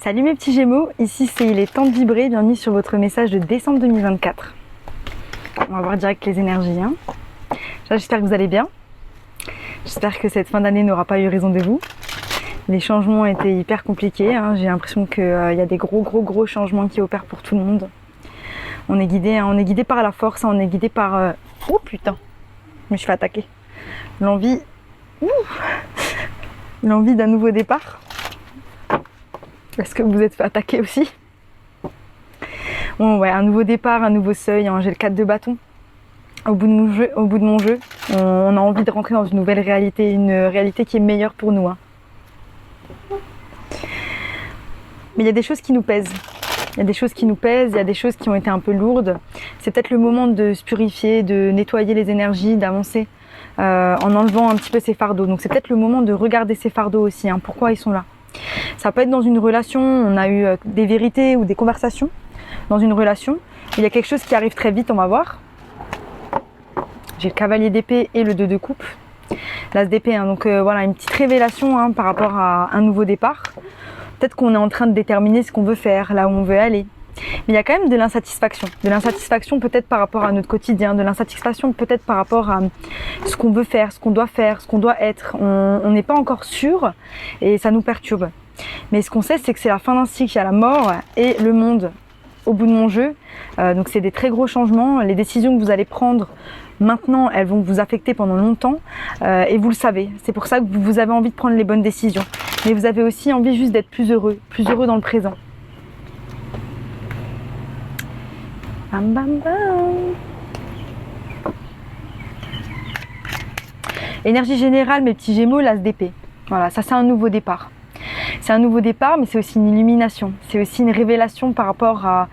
Salut mes petits Gémeaux, ici c'est Il est temps de vibrer, bienvenue sur votre message de décembre 2024. On va voir direct les énergies. J'espère que vous allez bien. J'espère que cette fin d'année n'aura pas eu raison de vous. Les changements étaient hyper compliqués, j'ai l'impression qu'il y a des gros changements qui opèrent pour tout le monde. On est guidé par la force, on est guidé par... Oh putain, je me suis fait attaquer. L'envie d'un nouveau départ. Est-ce que vous êtes fait attaquer aussi? Bon, ouais, un nouveau départ, un nouveau seuil. J'ai le 4 de bâton. Au bout de mon jeu, on a envie de rentrer dans une nouvelle réalité, une réalité qui est meilleure pour nous. Mais il y a des choses qui nous pèsent. Il y a des choses qui ont été un peu lourdes. C'est peut-être le moment de se purifier, de nettoyer les énergies, d'avancer en enlevant un petit peu ces fardeaux. Donc c'est peut-être le moment de regarder ces fardeaux aussi. Pourquoi ils sont là? Ça peut être dans une relation, on a eu des vérités ou des conversations dans une relation. Il y a quelque chose qui arrive très vite, on va voir. J'ai le cavalier d'épée et le 2 de coupe. L'as d'épée, donc voilà, une petite révélation par rapport à un nouveau départ. Peut-être qu'on est en train de déterminer ce qu'on veut faire, là où on veut aller. Mais il y a quand même de l'insatisfaction. De l'insatisfaction peut-être par rapport à notre quotidien, de l'insatisfaction peut-être par rapport à ce qu'on veut faire, ce qu'on doit être. On n'est pas encore sûr et ça nous perturbe. Mais ce qu'on sait, c'est que c'est la fin d'un cycle, il y a la mort et le monde au bout de mon jeu. Donc c'est des très gros changements. Les décisions que vous allez prendre maintenant, elles vont vous affecter pendant longtemps et vous le savez. C'est pour ça que vous avez envie de prendre les bonnes décisions. Mais vous avez aussi envie juste d'être plus heureux dans le présent. Bam bam bam. Énergie générale, mes petits Gémeaux, l'as d'épée. Voilà, ça c'est un nouveau départ. C'est un nouveau départ, mais c'est aussi une illumination. C'est aussi une révélation par rapport à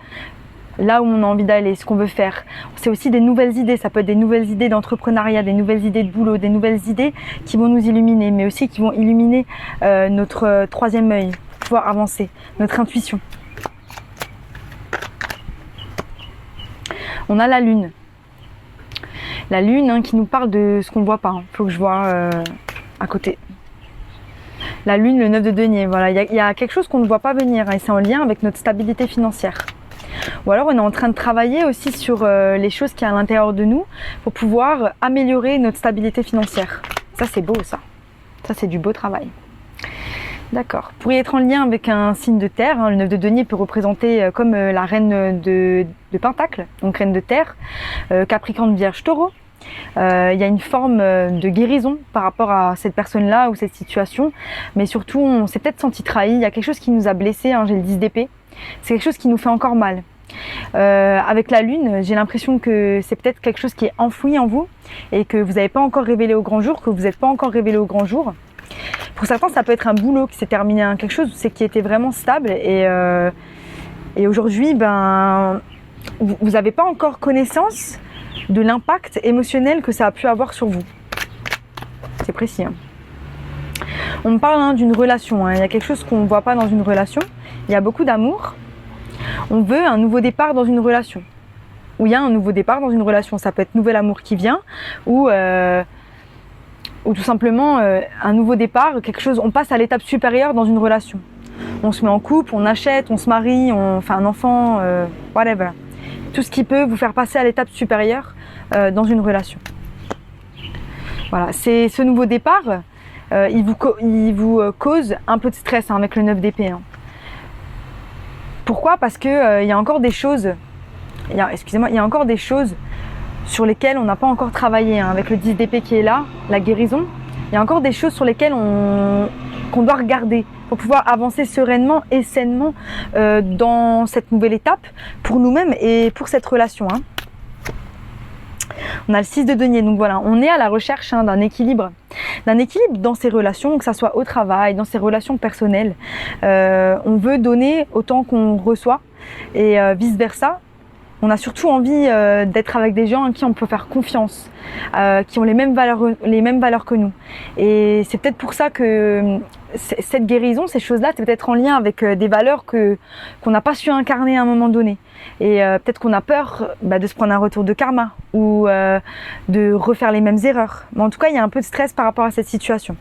là où on a envie d'aller, ce qu'on veut faire. C'est aussi des nouvelles idées. Ça peut être des nouvelles idées d'entrepreneuriat, des nouvelles idées de boulot, des nouvelles idées qui vont nous illuminer, mais aussi qui vont illuminer notre troisième œil, pour pouvoir avancer, notre intuition. On a la lune. La lune qui nous parle de ce qu'on ne voit pas. Faut que je vois à côté. La lune, le 9 de denier. Voilà, il y a quelque chose qu'on ne voit pas venir et c'est en lien avec notre stabilité financière. Ou alors on est en train de travailler aussi sur les choses qui sont à l'intérieur de nous pour pouvoir améliorer notre stabilité financière. Ça c'est beau ça. Ça c'est du beau travail. D'accord. Vous pourriez être en lien avec un signe de terre. Le 9 de denier peut représenter comme la reine de Pentacle, donc reine de terre, Capricorne, Vierge, Taureau. Il y a une forme de guérison par rapport à cette personne-là ou cette situation. Mais surtout, on s'est peut-être senti trahi. Il y a quelque chose qui nous a blessés. J'ai le 10 d'épée. C'est quelque chose qui nous fait encore mal. Avec la lune, j'ai l'impression que c'est peut-être quelque chose qui est enfoui en vous et que vous n'avez pas encore révélé au grand jour, que vous n'êtes pas encore révélé au grand jour. Pour certains, ça peut être un boulot qui s'est terminé, quelque chose qui était vraiment stable et aujourd'hui, vous n'avez pas encore connaissance de l'impact émotionnel que ça a pu avoir sur vous. C'est précis. On me parle d'une relation. Il y a quelque chose qu'on ne voit pas dans une relation. Il y a beaucoup d'amour. On veut un nouveau départ dans une relation. Ou il y a un nouveau départ dans une relation. Ça peut être nouvel amour qui vient ou tout simplement un nouveau départ, quelque chose. On passe à l'étape supérieure dans une relation. On se met en couple, on achète, on se marie, on fait un enfant, whatever. Tout ce qui peut vous faire passer à l'étape supérieure dans une relation. Voilà, c'est ce nouveau départ, il vous cause un peu de stress avec le 9 d'épée. Pourquoi? Parce que il y a encore des choses, il y a encore des choses sur lesquelles on n'a pas encore travaillé. Avec le 10 d'épée qui est là, la guérison, il y a encore des choses sur lesquelles qu'on doit regarder pour pouvoir avancer sereinement et sainement dans cette nouvelle étape pour nous-mêmes et pour cette relation. On a le 6 de denier, donc voilà, on est à la recherche d'un équilibre dans ces relations, que ça soit au travail, dans ces relations personnelles. On veut donner autant qu'on reçoit et vice versa. On a surtout envie d'être avec des gens à qui on peut faire confiance, qui ont les mêmes valeurs que nous. Et c'est peut-être pour ça que cette guérison, ces choses-là, c'est peut-être en lien avec des valeurs qu'on n'a pas su incarner à un moment donné. Et peut-être qu'on a peur de se prendre un retour de karma ou de refaire les mêmes erreurs. Mais en tout cas, il y a un peu de stress par rapport à cette situation.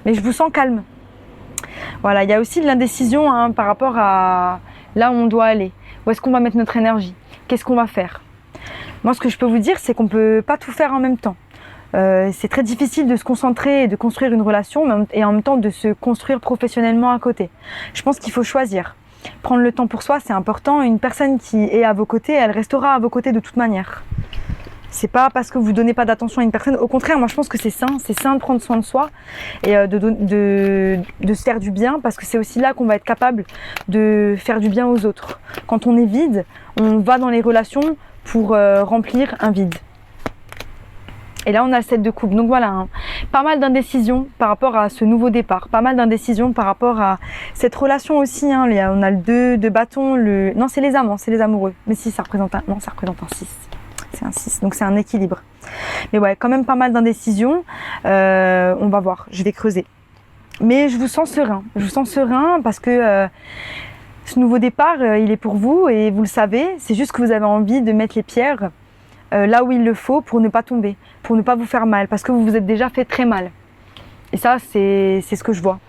Mais je vous sens calme. Voilà, il y a aussi de l'indécision hein, par rapport à là où on doit aller. Où est-ce qu'on va mettre notre énergie? Qu'est-ce qu'on va faire? Moi, ce que je peux vous dire, c'est qu'on ne peut pas tout faire en même temps. C'est très difficile de se concentrer et de construire une relation et en même temps de se construire professionnellement à côté. Je pense qu'il faut choisir. Prendre le temps pour soi, c'est important. Une personne qui est à vos côtés, elle restera à vos côtés de toute manière. C'est pas parce que vous donnez pas d'attention à une personne. Au contraire, moi je pense que c'est sain de prendre soin de soi et de se faire du bien parce que c'est aussi là qu'on va être capable de faire du bien aux autres. Quand on est vide, on va dans les relations pour remplir un vide. Et là, on a le 7 de coupe. Donc voilà, hein, pas mal d'indécisions par rapport à ce nouveau départ. Pas mal d'indécisions par rapport à cette relation aussi. Hein. On a le 2 de bâton. Non, c'est les amants, c'est les amoureux. Mais si, ça représente un 6. C'est un 6. Donc c'est un équilibre. Mais ouais, quand même pas mal d'indécisions. On va voir, je vais creuser. Mais je vous sens serein. Je vous sens serein parce que ce nouveau départ, il est pour vous et vous le savez. C'est juste que vous avez envie de mettre les pierres là où il le faut pour ne pas tomber, pour ne pas vous faire mal, parce que vous vous êtes déjà fait très mal. Et ça, c'est ce que je vois.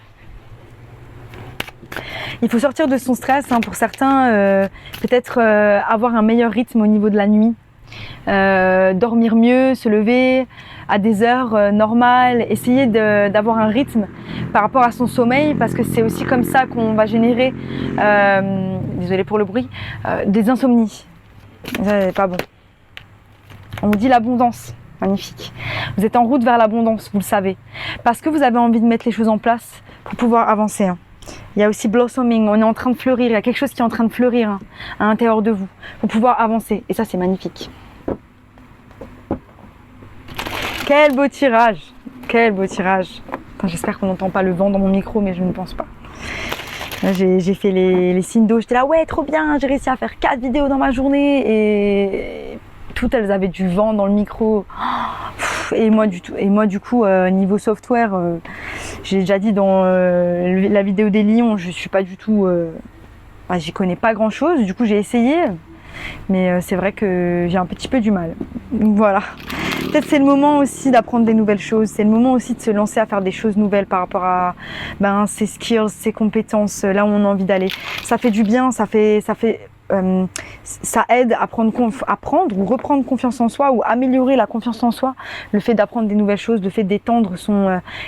Il faut sortir de son stress. Hein, pour certains, peut-être avoir un meilleur rythme au niveau de la nuit. Dormir mieux, se lever à des heures normales, essayer d'avoir un rythme par rapport à son sommeil, parce que c'est aussi comme ça qu'on va générer, désolée pour le bruit, des insomnies. Ça, c'est pas bon. On vous dit l'abondance, magnifique. Vous êtes en route vers l'abondance, vous le savez. Parce que vous avez envie de mettre les choses en place pour pouvoir avancer. Hein. Il y a aussi blossoming, on est en train de fleurir, il y a quelque chose qui est en train de fleurir hein, à l'intérieur de vous pour pouvoir avancer. Et ça, c'est magnifique. Quel beau tirage! Quel beau tirage! J'espère qu'on n'entend pas le vent dans mon micro, mais je ne pense pas. J'ai fait les signes d'eau, j'étais là, ouais, trop bien, j'ai réussi à faire 4 vidéos dans ma journée et toutes elles avaient du vent dans le micro. Et moi du coup niveau software, j'ai déjà dit dans la vidéo des lions, je suis pas du tout, j'y connais pas grand chose. Du coup j'ai essayé, mais c'est vrai que j'ai un petit peu du mal. Donc voilà. Peut-être c'est le moment aussi d'apprendre des nouvelles choses. C'est le moment aussi de se lancer à faire des choses nouvelles par rapport à ses skills, ses compétences, là où on a envie d'aller. Ça fait du bien, ça aide à prendre ou reprendre confiance en soi ou améliorer la confiance en soi, le fait d'apprendre des nouvelles choses, le fait d'étendre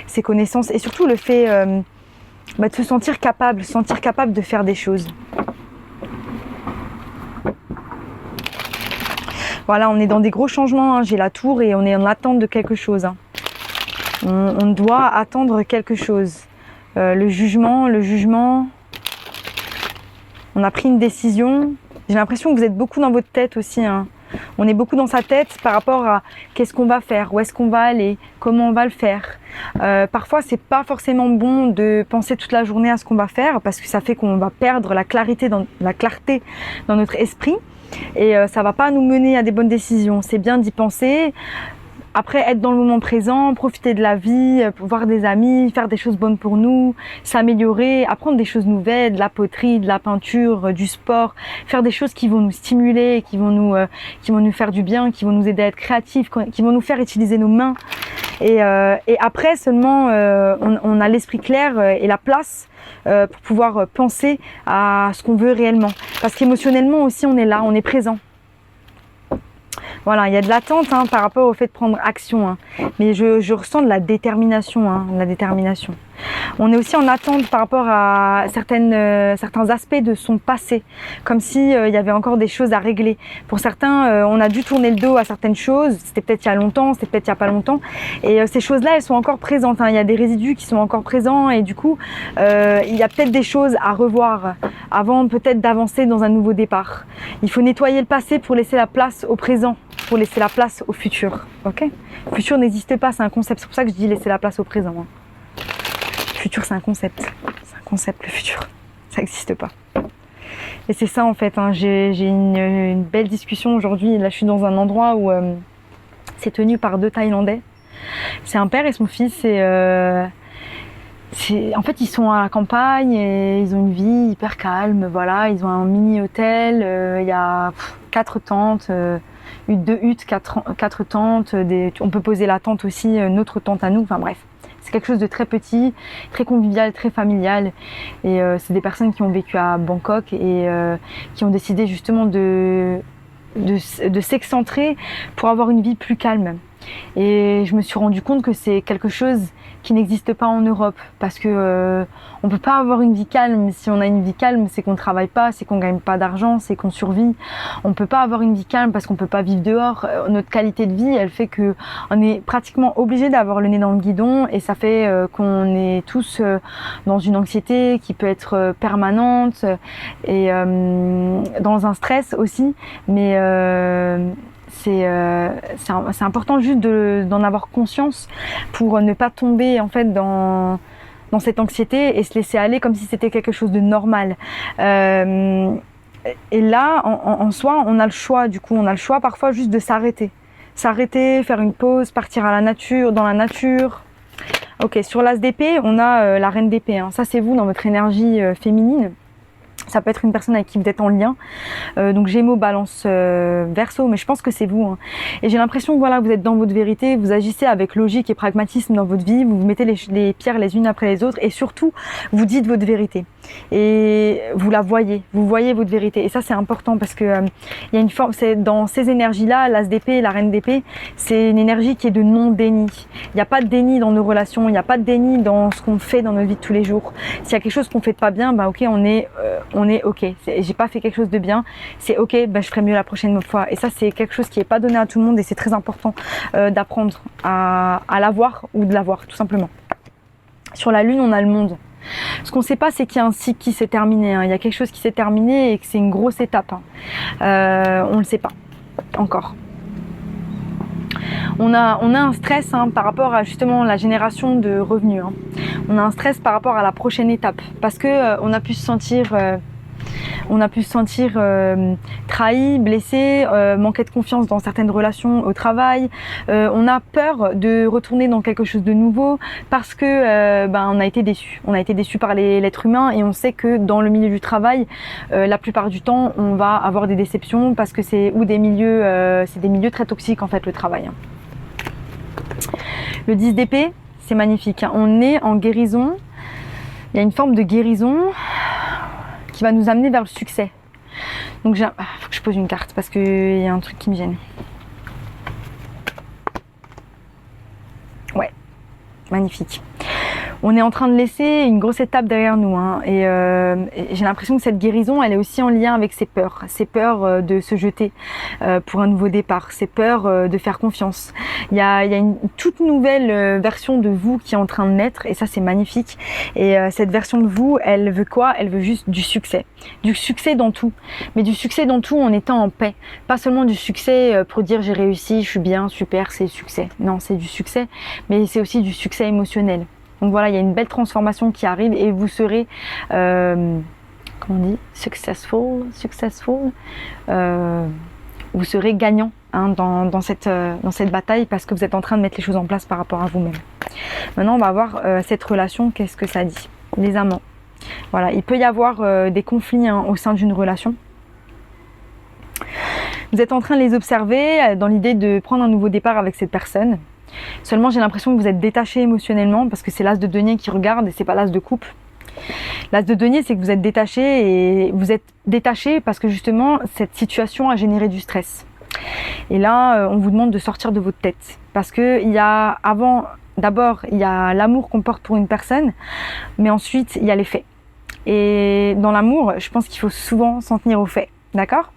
ses connaissances et surtout le fait de se sentir capable de faire des choses. Voilà, on est dans des gros changements, hein. J'ai la tour et on est en attente de quelque chose. Hein. On doit attendre quelque chose. Le jugement, on a pris une décision. J'ai l'impression que vous êtes beaucoup dans votre tête aussi. Hein. On est beaucoup dans sa tête par rapport à qu'est-ce qu'on va faire, où est-ce qu'on va aller, comment on va le faire. Parfois, c'est pas forcément bon de penser toute la journée à ce qu'on va faire parce que ça fait qu'on va perdre la clarté dans notre esprit et ça va pas nous mener à des bonnes décisions. C'est bien d'y penser. Après, être dans le moment présent, profiter de la vie, voir des amis, faire des choses bonnes pour nous, s'améliorer, apprendre des choses nouvelles, de la poterie, de la peinture, du sport, faire des choses qui vont nous stimuler, qui vont nous faire du bien, qui vont nous aider à être créatifs, qui vont nous faire utiliser nos mains. Et après seulement, on a l'esprit clair et la place pour pouvoir penser à ce qu'on veut réellement. Parce qu'émotionnellement aussi, on est là, on est présent. Voilà, il y a de l'attente par rapport au fait de prendre action, hein. Mais je ressens de la détermination, On est aussi en attente par rapport à certains aspects de son passé, comme si il y avait encore des choses à régler. Pour certains, on a dû tourner le dos à certaines choses, c'était peut-être il y a longtemps, c'était peut-être il y a pas longtemps, et ces choses-là, elles sont encore présentes. Hein. Il y a des résidus qui sont encore présents, et du coup, il y a peut-être des choses à revoir avant peut-être d'avancer dans un nouveau départ. Il faut nettoyer le passé pour laisser la place au présent, pour laisser la place au futur. Ok ? Le futur n'existe pas, c'est un concept. C'est pour ça que je dis laisser la place au présent. Hein. Le futur, c'est un concept. C'est un concept, le futur. Ça n'existe pas. Et c'est ça en fait. Hein. J'ai une belle discussion aujourd'hui. Là, je suis dans un endroit où c'est tenu par 2 Thaïlandais. C'est un père et son fils. En fait, ils sont à la campagne et ils ont une vie hyper calme. Voilà, ils ont un mini hôtel. Il y a 4 tentes. 2 huttes, 4 tentes, on peut poser la tente aussi, notre tente à nous, enfin bref, C'est quelque chose de très petit, très convivial, très familial. Et c'est des personnes qui ont vécu à Bangkok et qui ont décidé justement de s'excentrer pour avoir une vie plus calme. Et je me suis rendu compte que c'est quelque chose qui n'existe pas en Europe parce que on peut pas avoir une vie calme. Si on a une vie calme, c'est qu'on travaille pas, c'est qu'on gagne pas d'argent, c'est qu'on survit. On peut pas avoir une vie calme parce qu'on peut pas vivre dehors. Notre qualité de vie, elle fait que on est pratiquement obligé d'avoir le nez dans le guidon et ça fait qu'on est tous dans une anxiété qui peut être permanente et dans un stress aussi. Mais c'est important juste d'en avoir conscience pour ne pas tomber en fait dans cette anxiété et se laisser aller comme si c'était quelque chose de normal. Et là, en soi, on a le choix. Du coup, on a le choix parfois juste de s'arrêter, faire une pause, partir à la nature, dans la nature. Ok, sur l'as d'épée, on a la reine d'épée. Hein. Ça, c'est vous dans votre énergie féminine. Ça peut être une personne avec qui vous êtes en lien. Donc Gémeaux, Balance, Verseau, mais je pense que c'est vous. Hein. Et j'ai l'impression que voilà, vous êtes dans votre vérité, vous agissez avec logique et pragmatisme dans votre vie, vous mettez les pierres les unes après les autres et surtout, vous dites votre vérité. Et vous la voyez, vous voyez votre vérité. Et ça, c'est important parce que il y a une forme, c'est dans ces énergies-là, l'as d'épée, la reine d'épée, c'est une énergie qui est de non-déni. Il n'y a pas de déni dans nos relations, il n'y a pas de déni dans ce qu'on fait dans notre vie de tous les jours. S'il y a quelque chose qu'on fait pas bien, bah ok, on est ok. J'ai pas fait quelque chose de bien, c'est ok, bah je ferai mieux la prochaine fois. Et ça, c'est quelque chose qui est pas donné à tout le monde et c'est très important d'apprendre à l'avoir ou de l'avoir, tout simplement. Sur la lune, on a le monde. Ce qu'on ne sait pas, c'est qu'il y a un cycle qui s'est terminé. Hein. Il y a quelque chose qui s'est terminé et que c'est une grosse étape. Hein. On ne le sait pas encore. On a un stress par rapport à justement la génération de revenus. Hein. On a un stress par rapport à la prochaine étape parce que on a pu se sentir trahi, blessé, manquer de confiance dans certaines relations au travail. On a peur de retourner dans quelque chose de nouveau parce que on a été déçu. On a été déçu par l'être humain et on sait que dans le milieu du travail, la plupart du temps, on va avoir des déceptions parce que c'est des milieux très toxiques en fait le travail. Hein. Le 10 d'épée, c'est magnifique. Hein. On est en guérison. Il y a une forme de guérison qui va nous amener vers le succès. Donc faut que je pose une carte parce qu'il y a un truc qui me gêne. Ouais, magnifique. On est en train de laisser une grosse étape derrière nous. Hein, et j'ai l'impression que cette guérison, elle est aussi en lien avec ses peurs de se jeter pour un nouveau départ, ses peurs de faire confiance. Il y a une toute nouvelle version de vous qui est en train de naître et ça, c'est magnifique. Et cette version de vous, elle veut quoi? Elle veut juste du succès dans tout, mais du succès dans tout en étant en paix. Pas seulement du succès pour dire j'ai réussi, je suis bien, super, c'est le succès. Non, c'est du succès, mais c'est aussi du succès émotionnel. Donc voilà, il y a une belle transformation qui arrive et vous serez, comment on dit, successful, vous serez gagnant hein, dans cette bataille parce que vous êtes en train de mettre les choses en place par rapport à vous-même. Maintenant, on va voir cette relation, qu'est-ce que ça dit? Les amants. Voilà, il peut y avoir des conflits hein, au sein d'une relation. Vous êtes en train de les observer dans l'idée de prendre un nouveau départ avec cette personne. Seulement, j'ai l'impression que vous êtes détaché émotionnellement parce que c'est l'as de denier qui regarde et c'est pas l'as de coupe. L'as de denier, c'est que vous êtes détaché et vous êtes détaché parce que justement, cette situation a généré du stress. Et là, on vous demande de sortir de votre tête parce que d'abord, il y a l'amour qu'on porte pour une personne, mais ensuite, il y a les faits. Et dans l'amour, je pense qu'il faut souvent s'en tenir aux faits. D'accord?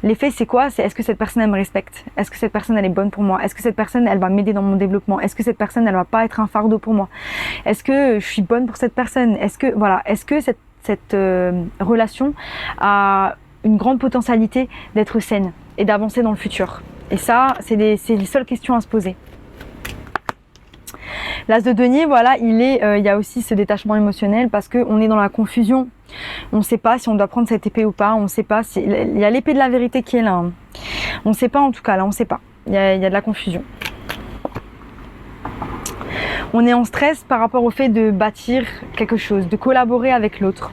L'effet, c'est quoi? C'est est-ce que cette personne, elle me respecte? Est-ce que cette personne, elle est bonne pour moi? Est-ce que cette personne, elle va m'aider dans mon développement? Est-ce que cette personne, elle va pas être un fardeau pour moi? Est-ce que je suis bonne pour cette personne? Est-ce que cette relation a une grande potentialité d'être saine et d'avancer dans le futur? Et ça, c'est les seules questions à se poser. L'as de denier, voilà, il y a aussi ce détachement émotionnel parce qu'on est dans la confusion. On ne sait pas si on doit prendre cette épée ou pas. On ne sait pas si il y a l'épée de la vérité qui est là. Hein. On ne sait pas en tout cas là, on ne sait pas. Il y a de la confusion. On est en stress par rapport au fait de bâtir quelque chose, de collaborer avec l'autre.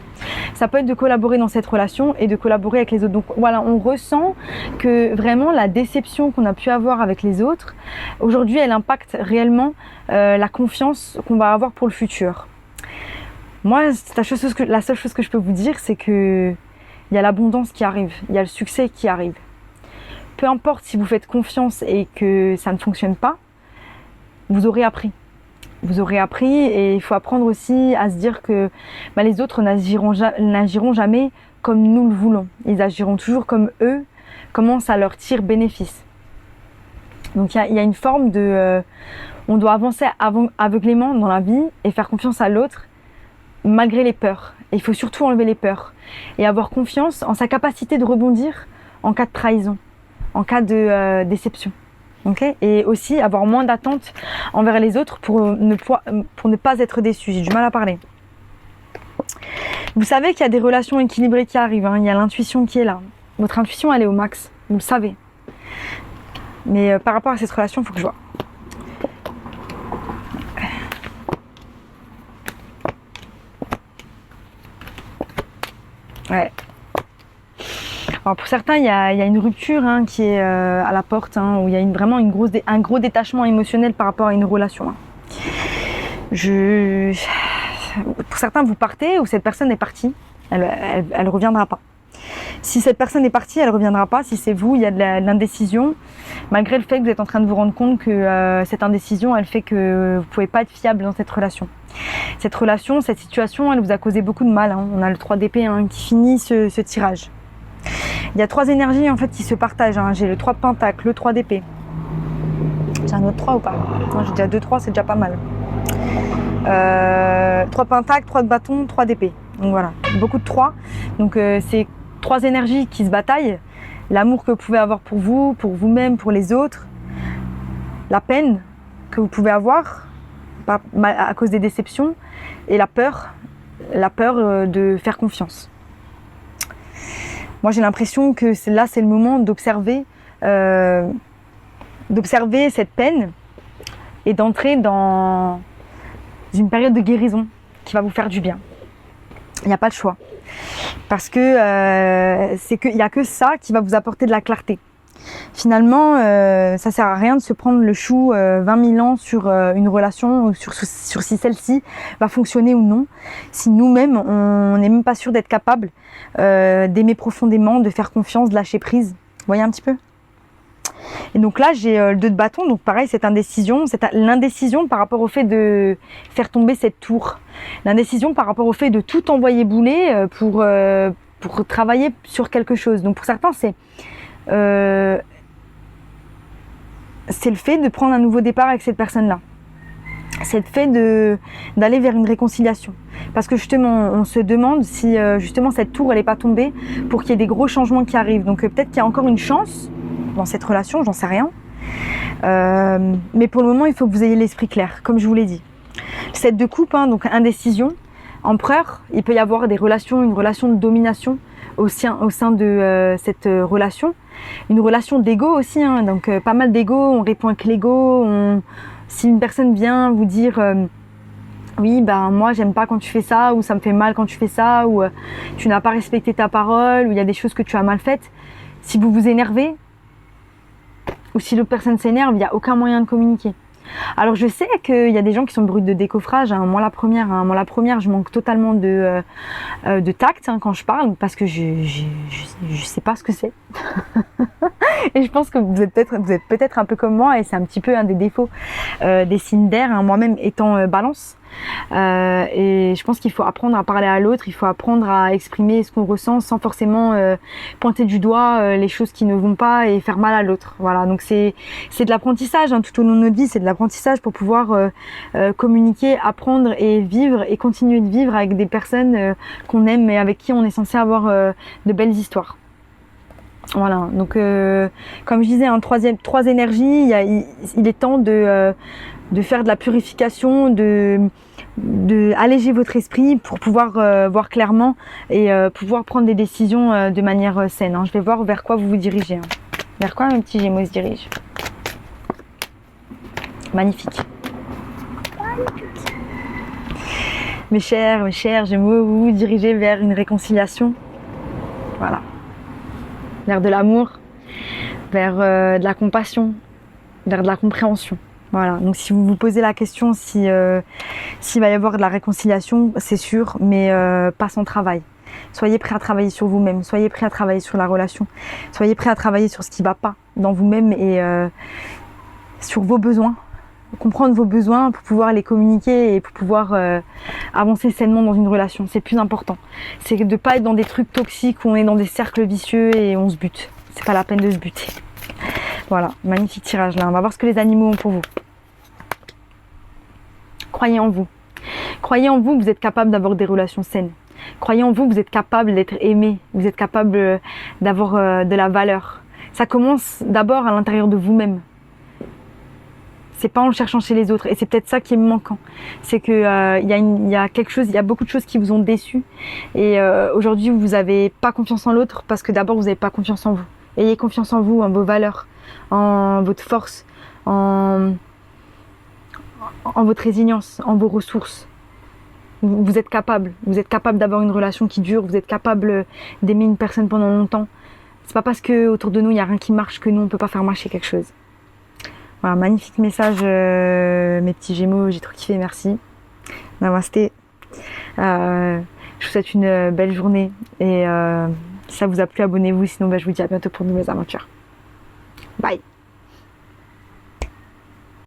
ça peut être de collaborer dans cette relation et de collaborer avec les autres. Donc voilà, on ressent que vraiment la déception qu'on a pu avoir avec les autres, aujourd'hui, elle impacte réellement la confiance qu'on va avoir pour le futur. Moi, la seule chose que je peux vous dire, c'est que il y a l'abondance qui arrive, il y a le succès qui arrive. Peu importe si vous faites confiance et que ça ne fonctionne pas, vous aurez appris. Vous aurez appris et il faut apprendre aussi à se dire que les autres n'agiront jamais comme nous le voulons. Ils agiront toujours comme eux, comment ça leur tire bénéfice. Donc il y a une forme de... on doit avancer aveuglément dans la vie et faire confiance à l'autre malgré les peurs. Et il faut surtout enlever les peurs et avoir confiance en sa capacité de rebondir en cas de trahison, en cas de déception. Okay, et aussi avoir moins d'attentes envers les autres pour ne pas être déçu. J'ai du mal à parler. Vous savez qu'il y a des relations équilibrées qui arrivent, hein. Il y a l'intuition qui est là. Votre intuition, elle est au max. Vous le savez. Mais par rapport à cette relation, il faut que je vois. Ouais. Alors pour certains, il y a une rupture hein, qui est à la porte, hein, où il y a vraiment un gros détachement émotionnel par rapport à une relation. Hein. Pour certains, vous partez ou cette personne est partie, elle reviendra pas. Si cette personne est partie, elle reviendra pas. Si c'est vous, il y a de l'indécision, malgré le fait que vous êtes en train de vous rendre compte que cette indécision, elle fait que vous pouvez pas être fiable dans cette relation. Cette relation, cette situation, elle vous a causé beaucoup de mal. Hein. On a le 3 d'épée hein, qui finit ce tirage. Il y a 3 énergies en fait qui se partagent. Hein. J'ai le 3 de pentacle, le 3 d'épée. J'ai un autre 3 ou pas? Non, j'ai déjà 2-3, c'est déjà pas mal. 3 de pentacle, 3 de bâton, 3 d'épée. Donc voilà, beaucoup de 3. Donc c'est 3 énergies qui se bataillent. L'amour que vous pouvez avoir pour vous, pour vous-même, pour les autres. La peine que vous pouvez avoir à cause des déceptions. Et la peur de faire confiance. Moi, j'ai l'impression que c'est le moment d'observer cette peine et d'entrer dans une période de guérison qui va vous faire du bien. Il n'y a pas de choix. Parce que il n'y a que ça qui va vous apporter de la clarté. Finalement, ça sert à rien de se prendre le chou 20 000 ans sur une relation, ou sur si celle-ci va fonctionner ou non. Si nous-mêmes, on n'est même pas sûr d'être capable d'aimer profondément, de faire confiance, de lâcher prise. Vous voyez un petit peu? Et donc là, j'ai le 2 de bâton, donc pareil, cette indécision, l'indécision par rapport au fait de faire tomber cette tour. L'indécision par rapport au fait de tout envoyer bouler pour travailler sur quelque chose. Donc pour certains, c'est le fait de prendre un nouveau départ avec cette personne-là. C'est le fait d'aller vers une réconciliation. Parce que justement, on se demande si justement cette tour, elle n'est pas tombée pour qu'il y ait des gros changements qui arrivent. Donc peut-être qu'il y a encore une chance dans cette relation, j'en sais rien. Mais pour le moment, il faut que vous ayez l'esprit clair, comme je vous l'ai dit. 7 de coupe, hein, donc indécision, empereur, il peut y avoir une relation de domination au sein de cette relation. Une relation d'ego aussi, hein, donc pas mal d'ego, on répond avec l'ego. Si une personne vient vous dire oui, ben moi j'aime pas quand tu fais ça, ou ça me fait mal quand tu fais ça, ou tu n'as pas respecté ta parole, ou il y a des choses que tu as mal faites, si vous vous énervez, ou si l'autre personne s'énerve, il n'y a aucun moyen de communiquer. Alors je sais qu'il y a des gens qui sont brutes de décoffrage, hein. Moi la première, je manque totalement de tact hein, quand je parle, parce que je sais pas ce que c'est. Et je pense que vous êtes peut-être un peu comme moi, et c'est un petit peu un des défauts des signes d'air, hein, moi-même étant balance. Et je pense qu'il faut apprendre à parler à l'autre, il faut apprendre à exprimer ce qu'on ressent sans forcément pointer du doigt les choses qui ne vont pas et faire mal à l'autre. Voilà, donc c'est de l'apprentissage hein, tout au long de notre vie, c'est de l'apprentissage pour pouvoir communiquer, apprendre et vivre et continuer de vivre avec des personnes qu'on aime et avec qui on est censé avoir de belles histoires. Voilà, donc comme je disais, hein, 3 énergies, il est temps de faire de la purification, de alléger votre esprit pour pouvoir voir clairement et pouvoir prendre des décisions de manière saine. Hein. Je vais voir vers quoi vous vous dirigez. Hein. Vers quoi mes petits Gémeaux se dirigent? Magnifique. Mes chers Gémeaux, vous vous dirigez vers une réconciliation. Voilà. Vers de l'amour, vers de la compassion, vers de la compréhension. Voilà. Donc si vous vous posez la question s'il va y avoir de la réconciliation, c'est sûr, mais pas sans travail. Soyez prêts à travailler sur vous-même, soyez prêts à travailler sur la relation, soyez prêts à travailler sur ce qui ne va pas dans vous-même et sur vos besoins. Comprendre vos besoins pour pouvoir les communiquer et pour pouvoir avancer sainement dans une relation. C'est le plus important. C'est de ne pas être dans des trucs toxiques où on est dans des cercles vicieux et on se bute. C'est pas la peine de se buter. Voilà, magnifique tirage là. On va voir ce que les animaux ont pour vous. Croyez en vous. Croyez en vous que vous êtes capable d'avoir des relations saines. Croyez en vous que vous êtes capable d'être aimé. Vous êtes capable d'avoir de la valeur. Ça commence d'abord à l'intérieur de vous-même. C'est pas en le cherchant chez les autres, et c'est peut-être ça qui est manquant. C'est que il y a quelque chose, il y a beaucoup de choses qui vous ont déçu, et aujourd'hui vous n'avez pas confiance en l'autre parce que d'abord vous n'avez pas confiance en vous. Ayez confiance en vous, en vos valeurs, en votre force, en votre résilience, en vos ressources. Vous êtes capable d'avoir une relation qui dure, vous êtes capable d'aimer une personne pendant longtemps. C'est pas parce que autour de nous il y a rien qui marche que nous on peut pas faire marcher quelque chose. Voilà, magnifique message, mes petits Gémeaux, j'ai trop kiffé, merci. Namasté. Je vous souhaite une belle journée et si ça vous a plu, abonnez-vous, sinon je vous dis à bientôt pour de nouvelles aventures. Bye.